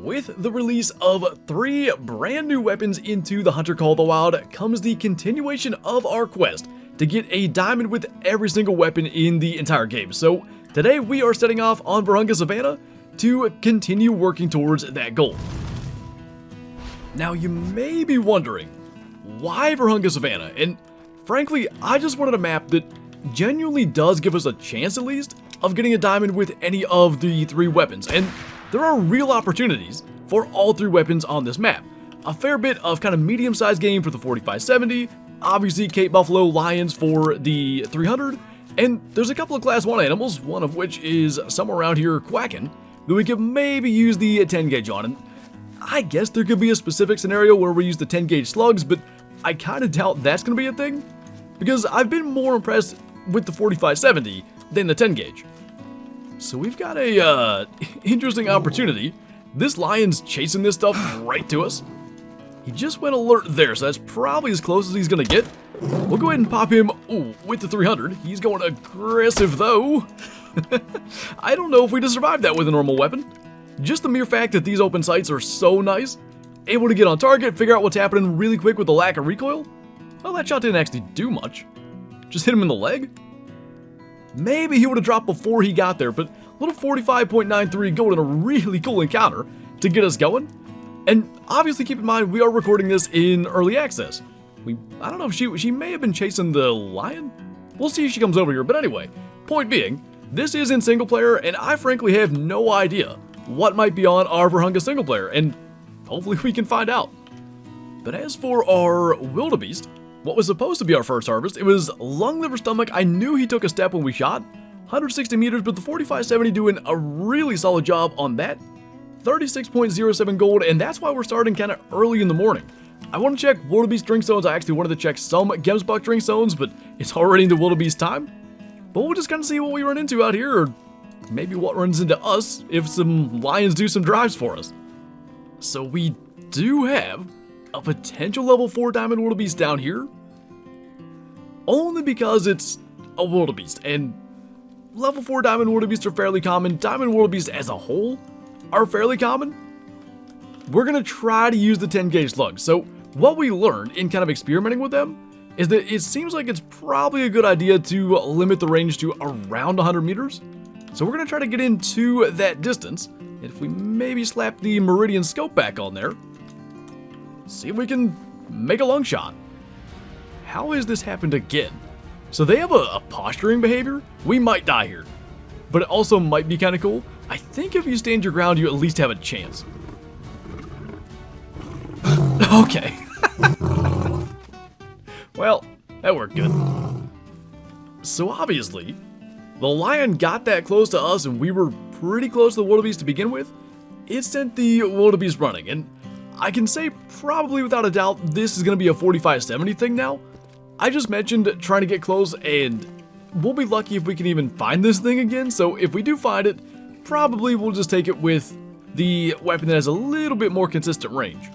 With the release of 3 brand new weapons into the Hunter Call of the Wild comes the continuation of our quest to get a diamond with every single weapon in the entire game. So today we are setting off on Vurhonga Savanna to continue working towards that goal. Now you may be wondering, why Vurhonga Savanna? And frankly, I just wanted a map that genuinely does give us a chance at least of getting a diamond with any of the 3 weapons. And there are real opportunities for all 3 weapons on this map. A fair bit of kind of medium-sized game for the 4570, obviously Cape Buffalo Lions for the 300, and there's a couple of Class 1 animals, one of which is somewhere around here quacking, that we could maybe use the 10 gauge on. And I guess there could be a specific scenario where we use the 10 gauge slugs, but I kind of doubt that's going to be a thing, because I've been more impressed with the 4570 than the 10 gauge. So we've got a interesting opportunity. This lion's chasing this stuff right to us. He just went alert there, so that's probably as close as he's gonna get. We'll go ahead and pop him with the 300. He's going aggressive though. I don't know if we'd have survived that with a normal weapon. Just the mere fact that these open sights are so nice, able to get on target, figure out what's happening really quick with the lack of recoil. Well, that shot didn't actually do much. Just hit him in the leg. Maybe he would have dropped before he got there, but little 45.93 gold in a really cool encounter to get us going. And obviously keep in mind, we are recording this in early access. I don't know if she may have been chasing the lion? We'll see if she comes over here, but anyway, point being, this is in single player, and I frankly have no idea what might be on our Vurhonga single player, and hopefully we can find out. But as for our Wildebeest, what was supposed to be our first harvest, it was lung, liver, stomach. I knew he took a step when we shot. 160 meters, but the 4570 doing a really solid job on that. 36.07 gold, and that's why we're starting kind of early in the morning. I want to check Wildebeest drink zones. I actually wanted to check some Gemsbuck drink zones, but it's already into Wildebeest time. But we'll just kind of see what we run into out here, or maybe what runs into us if some lions do some drives for us. So we do have a potential level 4 diamond wildebeest down here, only because it's a wildebeest, and level 4 diamond wildebeest are fairly common. Diamond wildebeest as a whole are fairly common. We're gonna try to use the 10 gauge slug. So what we learned in kind of experimenting with them is that it seems like it's probably a good idea to limit the range to around 100 meters. So we're gonna try to get into that distance. If we maybe slap the Meridian scope back on there, see if we can make a long shot. How has this happened again? So they have a posturing behavior. We might die here, but it also might be kind of cool. I think if you stand your ground, you at least have a chance. Okay. Well, that worked good. So obviously, the lion got that close to us, and we were pretty close to the wildebeest to begin with. It sent the wildebeest running, and I can say probably without a doubt this is going to be a 4570 thing now. I just mentioned trying to get close, and we'll be lucky if we can even find this thing again. So if we do find it, probably we'll just take it with the weapon that has a little bit more consistent range.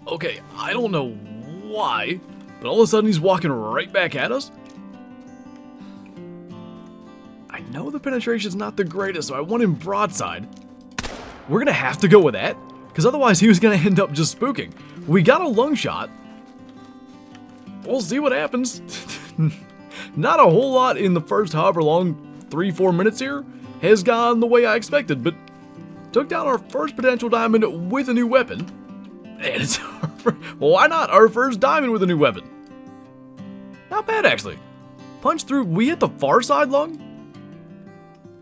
Okay, I don't know why, but all of a sudden he's walking right back at us. I know the penetration's not the greatest, so I want him broadside. We're going to have to go with that, because otherwise he was going to end up just spooking. We got a lung shot. We'll see what happens. Not a whole lot in the first however long, 3-4 minutes here, has gone the way I expected, but took down our first potential diamond with a new weapon. And it's well, why not our first diamond with a new weapon? Not bad, actually. Punch through, we hit the far side lung.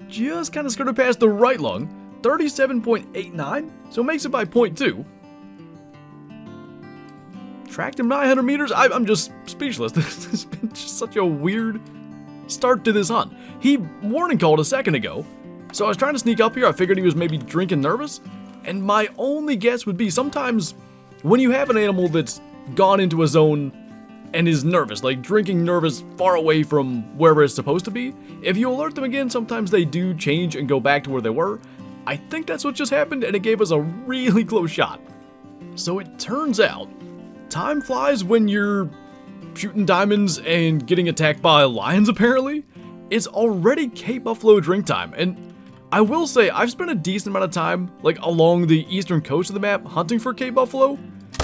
Just kind of skirted past the right lung. 37.89, so it makes it by 0.2. Tracked him 900 meters. I'm just speechless. This has been just such a weird start to this hunt. He warning called a second ago, so I was trying to sneak up here. I figured he was maybe drinking nervous, and my only guess would be sometimes when you have an animal that's gone into a zone and is nervous, like drinking nervous far away from wherever it's supposed to be, if you alert them again, sometimes they do change and go back to where they were. I think that's what just happened, and it gave us a really close shot. So it turns out, time flies when you're shooting diamonds and getting attacked by lions, apparently. It's already Cape Buffalo drink time, and I will say, I've spent a decent amount of time, like, along the eastern coast of the map hunting for Cape Buffalo,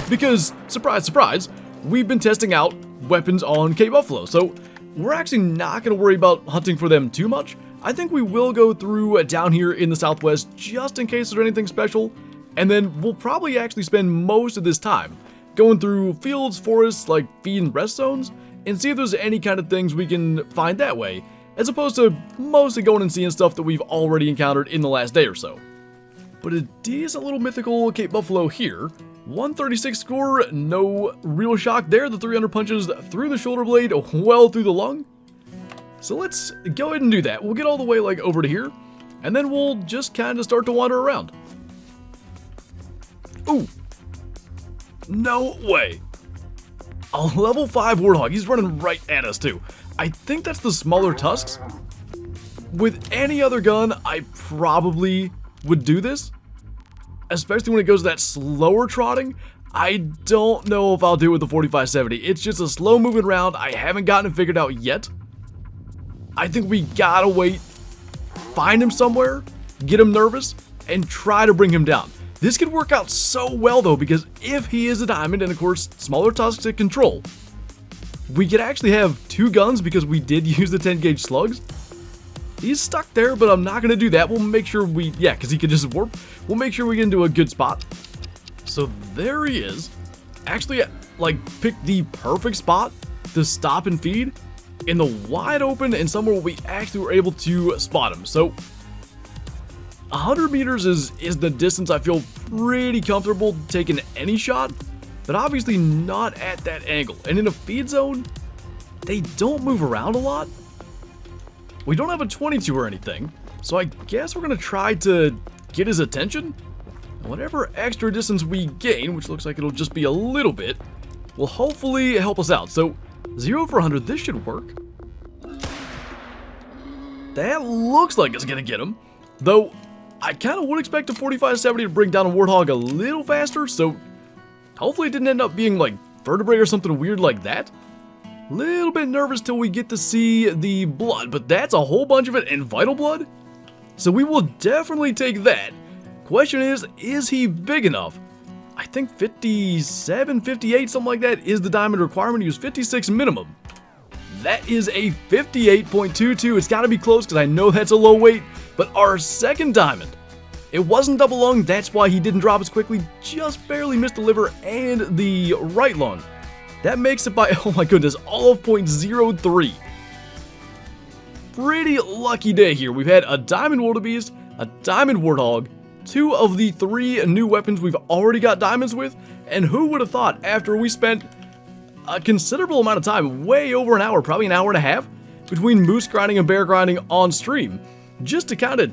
because, surprise, surprise, we've been testing out weapons on Cape Buffalo, so we're actually not going to worry about hunting for them too much. I think we will go through down here in the southwest just in case there's anything special, and then we'll probably actually spend most of this time going through fields, forests, like feed and rest zones, and see if there's any kind of things we can find that way, as opposed to mostly going and seeing stuff that we've already encountered in the last day or so. But a decent little mythical Cape Buffalo here. 136 score, no real shock there. The 300 punches through the shoulder blade, well through the lung. So let's go ahead and do that. We'll get all the way like over to here, and then we'll just kind of start to wander around. Ooh. No way. A level 5 Warthog. He's running right at us too. I think that's the smaller tusks. With any other gun, I probably would do this. Especially when it goes to that slower trotting. I don't know if I'll do it with the 4570. It's just a slow moving round. I haven't gotten it figured out yet. I think we gotta wait, find him somewhere, get him nervous, and try to bring him down. This could work out so well though, because if he is a diamond, and of course smaller tusks to control, we could actually have 2 guns because we did use the 10 gauge slugs. He's stuck there, but I'm not going to do that. We'll make sure because he could just warp. We'll make sure we get into a good spot. So there he is. Actually, like, picked the perfect spot to stop and feed in the wide open and somewhere where we actually were able to spot him. So 100 meters is the distance I feel pretty comfortable taking any shot, but obviously not at that angle. And in a feed zone, they don't move around a lot. We don't have a 22 or anything, so I guess we're going to try to get his attention. Whatever extra distance we gain, which looks like it'll just be a little bit, will hopefully help us out. So 0 for 100, this should work. That looks like it's going to get him, though I kind of would expect a 4570 to bring down a Warthog a little faster, so hopefully it didn't end up being like vertebrae or something weird like that. Little bit nervous till we get to see the blood, but that's a whole bunch of it and vital blood, so we will definitely take that. Question is he big enough? I think 57, 58, something like that is the diamond requirement. He was 56 minimum. That is a 58.22. It's got to be close because I know that's a low weight, but our second diamond. It wasn't double lung, that's why he didn't drop as quickly, just barely missed the liver and the right lung. That makes it by, oh my goodness, all of 0.03. Pretty lucky day here. We've had a diamond Wildebeest, a diamond Warthog, 2 of the 3 new weapons we've already got diamonds with, and who would have thought after we spent a considerable amount of time, way over an hour, probably an hour and a half, between moose grinding and bear grinding on stream, just to kind of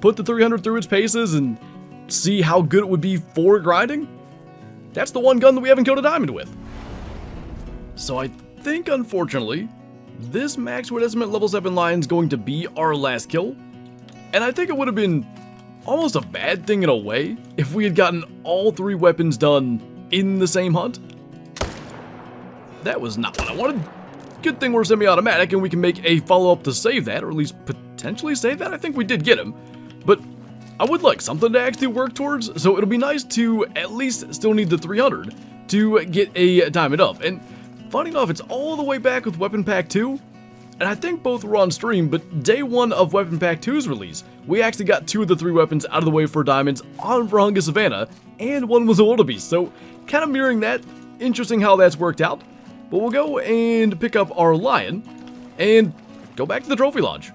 put the 300 through its paces and see how good it would be for grinding? That's the one gun that we haven't killed a diamond with. So I think, unfortunately, this max wood estimate level 7 lion is going to be our last kill. And I think it would have been almost a bad thing in a way if we had gotten all 3 weapons done in the same hunt. That was not what I wanted. Good thing we're semi-automatic and we can make a follow-up to save that, or at least potentially save that. I think we did get him. But I would like something to actually work towards, so it'll be nice to at least still need the 300 to get a diamond up. And funny enough, it's all the way back with Weapon Pack 2, and I think both were on stream, but day 1 of Weapon Pack 2's release, we actually got 2 of the 3 weapons out of the way for diamonds on Vurhonga Savanna, and 1 was a Wildebeest, so kind of mirroring that. Interesting how that's worked out. But we'll go and pick up our lion, and go back to the trophy lodge.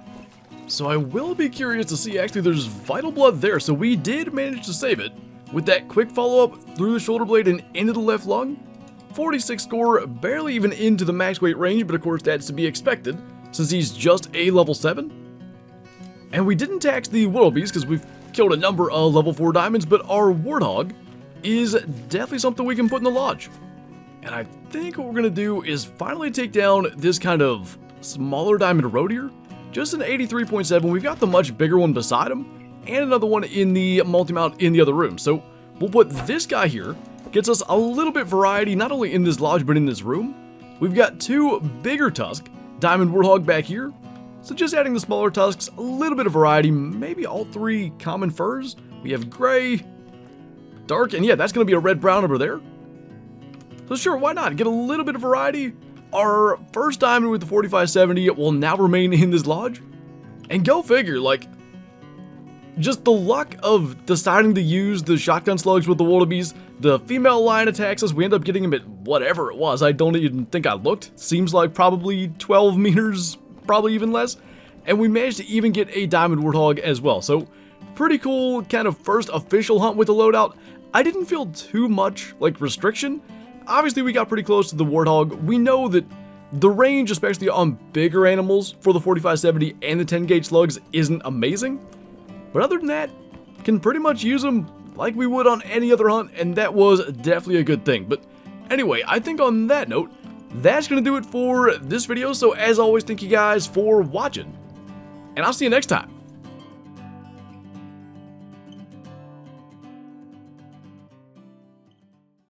So I will be curious to see, actually there's vital blood there, so we did manage to save it, with that quick follow-up through the shoulder blade and into the left lung. 46 score, barely even into the max weight range, but of course that's to be expected, since he's just a level 7. And we didn't tax the Wildebeest because we've killed a number of level 4 diamonds, but our Warthog is definitely something we can put in the lodge. And I think what we're going to do is finally take down this kind of smaller diamond road here. Just an 83.7, we've got the much bigger one beside him, and another one in the multi-mount in the other room. So we'll put this guy here. Gets us a little bit variety, not only in this lodge, but in this room. We've got 2 bigger tusk diamond Warthog back here, So just adding the smaller tusks, a little bit of variety, maybe all 3 common furs. We have gray, dark, and yeah, that's going to be a red-brown over there. So sure, why not? Get a little bit of variety. Our first diamond with the 4570 will now remain in this lodge. And go figure, like, just the luck of deciding to use the shotgun slugs with the Wildebeest. The female lion attacks us. We end up getting him at whatever it was. I don't even think I looked. Seems like probably 12 meters, probably even less. And we managed to even get a diamond warthog as well. So pretty cool kind of first official hunt with the loadout. I didn't feel too much like restriction. Obviously, we got pretty close to the Warthog. We know that the range, especially on bigger animals for the 4570 and the 10 gauge slugs, isn't amazing. But other than that, can pretty much use them like we would on any other hunt, and that was definitely a good thing. But anyway, I think on that note, that's going to do it for this video. So as always, thank you guys for watching, and I'll see you next time.